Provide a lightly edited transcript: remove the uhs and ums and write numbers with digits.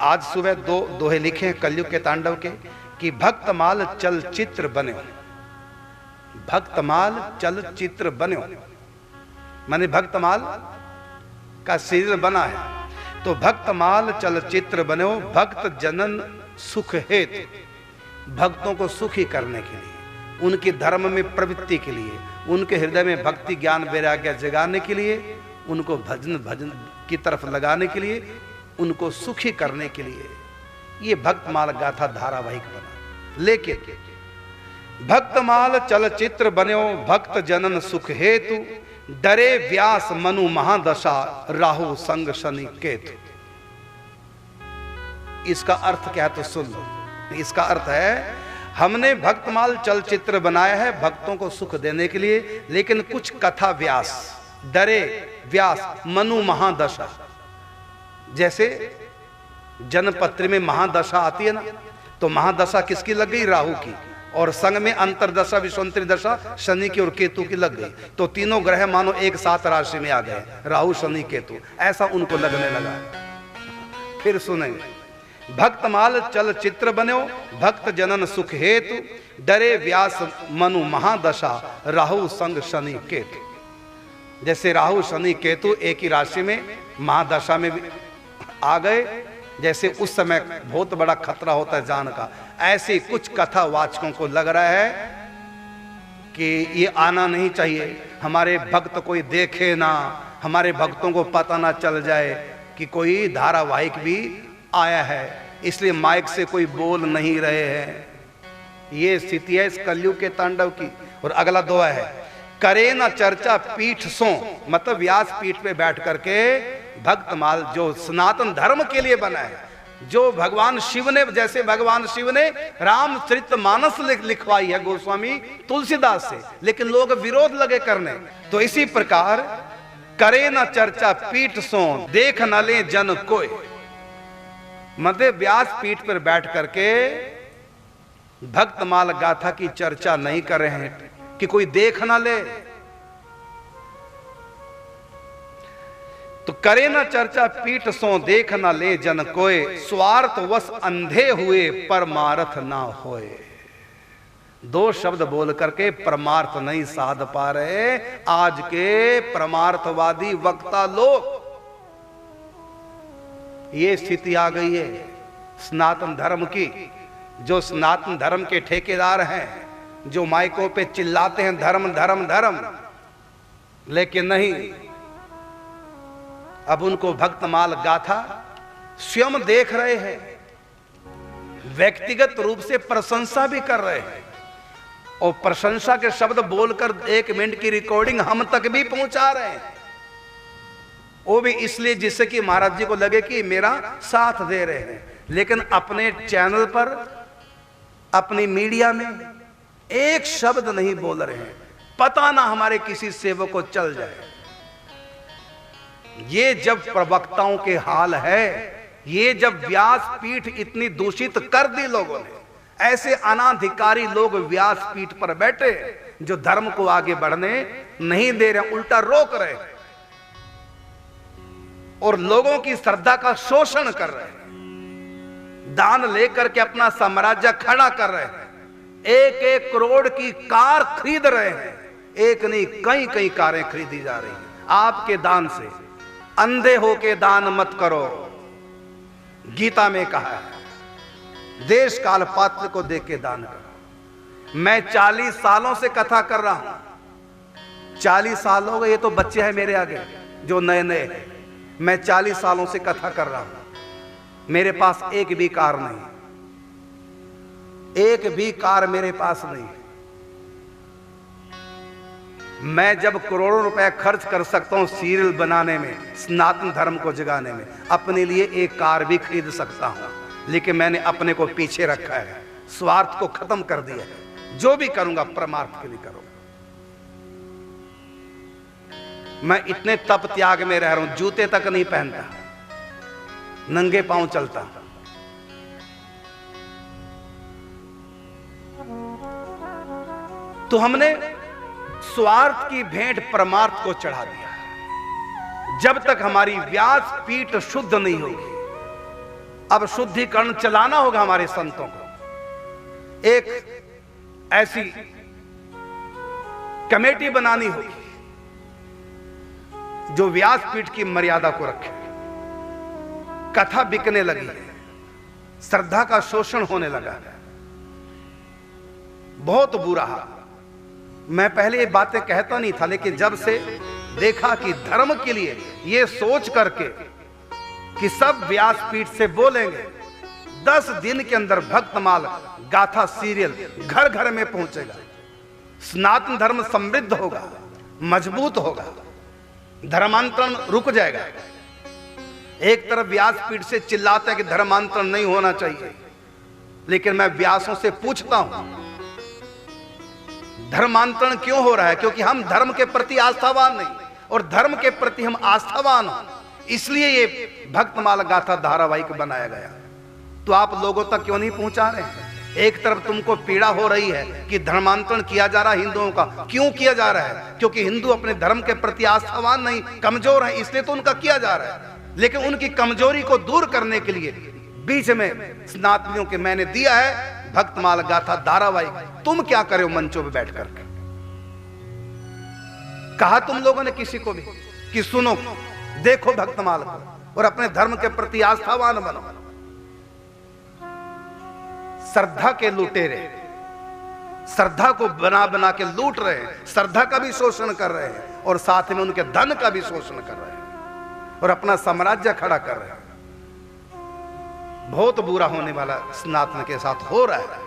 आज सुबह दो दोहे लिखे हैं कलयुग के तांडव के कि भक्तमाल चलचित्र बने, भक्तमाल चलचित्र बने, माने भक्तमाल का सीरियल बना है। तो भक्तमाल चलचित्र बनो भक्त जनन सुख हेतु, भक्तों को सुखी करने के लिए, उनकी धर्म में प्रवृत्ति के लिए, उनके हृदय में भक्ति ज्ञान वैराग्य जगाने के लिए, उनको भजन की तरफ लगाने के लिए, उनको सुखी करने के लिए ये भक्तमाल गाथा धारावाहिक बना। लेकिन भक्तमाल चलचित्र बनो भक्त जनन सुख हेतु, डरे व्यास मनु महादशा राहु संग शनि केतु। इसका अर्थ क्या है तो सुन लो। इसका अर्थ है हमने भक्तमाल चलचित्र बनाया है भक्तों को सुख देने के लिए, लेकिन कुछ कथा व्यास, डरे व्यास मनु महादशा, जैसे जनपत्र में महादशा आती है ना, तो महादशा किसकी लग गई? राहु की, और संग में अंतरदशा विश्वंतरी दशा शनि की और केतु की लग गई। तो तीनों ग्रह मानो एक साथ राशि में आ गए, राहु शनि केतु, ऐसा उनको लगने लगा। फिर सुनेंगे भक्तमाल चलचित्र बनो भक्त जनन सुख हेतु, डरे व्यास मनु महादशा राहु संग शनि केतु। जैसे राहु शनि केतु एक ही राशि में महादशा में आ गए, जैसे उस समय बहुत बड़ा खतरा होता है जान का, ऐसे कुछ कथा वाचकों को लग रहा है कि ये आना नहीं चाहिए, हमारे भक्त कोई देखे ना, हमारे भक्तों को पता ना चल जाए कि कोई धारावाहिक भी आया है, इसलिए माइक से कोई बोल नहीं रहे हैं। ये स्थिति है इस कलयुग के तांडव की। और अगला दोहा है करे ना चर्चा पीठ सो, मतलब व्यास पीठ पे बैठ करके भक्तमाल जो सनातन धर्म के लिए बना है, जो भगवान शिव ने, जैसे भगवान शिव ने रामचरितमानस लिखवाई है गोस्वामी तुलसीदास से, लेकिन लोग विरोध लगे करने, तो इसी प्रकार करे ना चर्चा पीठ सो देख न ले जन कोई, मतलब व्यास पीठ पर बैठ करके भक्तमाल गाथा की चर्चा नहीं कर रहे हैं कि कोई देख ना ले। तो करे ना चर्चा पीठ सो देख ना ले जन कोय, स्वार्थ वश अंधे हुए परमार्थ ना होए। दो शब्द बोल करके परमार्थ नहीं साध पा रहे आज के परमार्थवादी वक्ता लोग। ये स्थिति आ गई है सनातन धर्म की। जो सनातन धर्म के ठेकेदार हैं, जो माइकों पे चिल्लाते हैं धर्म धर्म धर्म, लेकिन नहीं, अब उनको भक्तमाल गाथा स्वयं देख रहे हैं, व्यक्तिगत रूप से प्रशंसा भी कर रहे हैं, और प्रशंसा के शब्द बोलकर 1 मिनट की रिकॉर्डिंग हम तक भी पहुंचा रहे हैं। वो भी इसलिए जिससे कि महाराज जी को लगे कि मेरा साथ दे रहे हैं, लेकिन अपने चैनल पर, अपनी मीडिया में एक शब्द नहीं बोल रहे हैं। पता ना हमारे किसी सेवक को चल जाए। ये जब प्रवक्ताओं के हाल है, ये जब व्यास पीठ इतनी दूषित कर दी लोगों ने, ऐसे अनाधिकारी लोग व्यास पीठ पर बैठे जो धर्म को आगे बढ़ने नहीं दे रहे, उल्टा रोक रहे हैं और लोगों की श्रद्धा का शोषण कर रहे हैं, दान लेकर के अपना साम्राज्य खड़ा कर रहे हैं, 1-1 करोड़ की कार खरीद रहे हैं, एक नहीं कई कई कारें खरीदी जा रही हैं आपके दान से। अंधे होके दान मत करो, गीता में कहा है, देश काल पात्र को देख के दान करो। मैं 40 सालों से कथा कर रहा हूं, 40 साल हो गए, ये तो बच्चे हैं मेरे आगे जो नए नए हैं। मैं 40 सालों से कथा कर रहा हूं, मेरे पास एक भी कार नहीं, एक भी कार मेरे पास नहीं। मैं जब करोड़ों रुपए खर्च कर सकता हूं सीरियल बनाने में, सनातन धर्म को जगाने में, अपने लिए एक कार भी खरीद सकता हूं, लेकिन मैंने अपने को पीछे रखा है, स्वार्थ को खत्म कर दिया है। जो भी करूंगा परमार्थ के लिए करूंगा। मैं इतने तप त्याग में रह रहा हूं, जूते तक नहीं पहनता, नंगे पांव चलता। तो हमने स्वार्थ की भेंट परमार्थ को चढ़ा दिया। जब तक हमारी व्यास पीठ शुद्ध नहीं होगी, अब शुद्धिकरण चलाना होगा हमारे संतों को। एक ऐसी कमेटी बनानी होगी जो व्यासपीठ की मर्यादा को रखे। कथा बिकने लगी है, श्रद्धा का शोषण होने लगा है, बहुत बुरा हाल। मैं पहले ये बातें कहता नहीं था, लेकिन जब से देखा कि धर्म के लिए ये सोच करके कि सब व्यासपीठ से बोलेंगे, 10 दिन के अंदर भक्तमाल गाथा सीरियल घर घर में पहुंचेगा, सनातन धर्म समृद्ध होगा, मजबूत होगा, धर्मांतरण रुक जाएगा। एक तरफ व्यासपीठ से चिल्लाते हैं कि धर्मांतरण नहीं होना चाहिए, लेकिन मैं व्यासों से पूछता हूं धर्मांतरण क्यों हो रहा है? क्योंकि हम धर्म के प्रति आस्थावान नहीं, और धर्म के प्रति हम आस्थावान हो, इसलिए ये भक्तमाल गाथा धारावाहिक बनाया गया। तो आप लोगों तक क्यों नहीं पहुंचा रहे हैं? एक तरफ तुमको पीड़ा हो रही है कि धर्मांतरण किया जा रहा है हिंदुओं का। क्यों किया जा रहा है? क्योंकि हिंदू अपने धर्म के प्रति आस्थावान नहीं, कमजोर है, इसलिए तो उनका किया जा रहा है। लेकिन उनकी कमजोरी को दूर करने के लिए बीच में सनातनियों के मैंने दिया है भक्तमाल गाथा धारावाहिक। तुम क्या करे हो मंचों पे बैठ करके? कहा तुम लोगों ने किसी को भी कि सुनो, देखो भक्तमाल को और अपने धर्म के प्रति आस्थावान बनो? श्रद्धा के लुटेरे श्रद्धा को बना बना के लूट रहे हैं, श्रद्धा का भी शोषण कर रहे हैं और साथ में उनके धन का भी शोषण कर रहे हैं और अपना साम्राज्य खड़ा कर रहे हैं। बहुत बुरा होने वाला सनातन के साथ हो रहा है।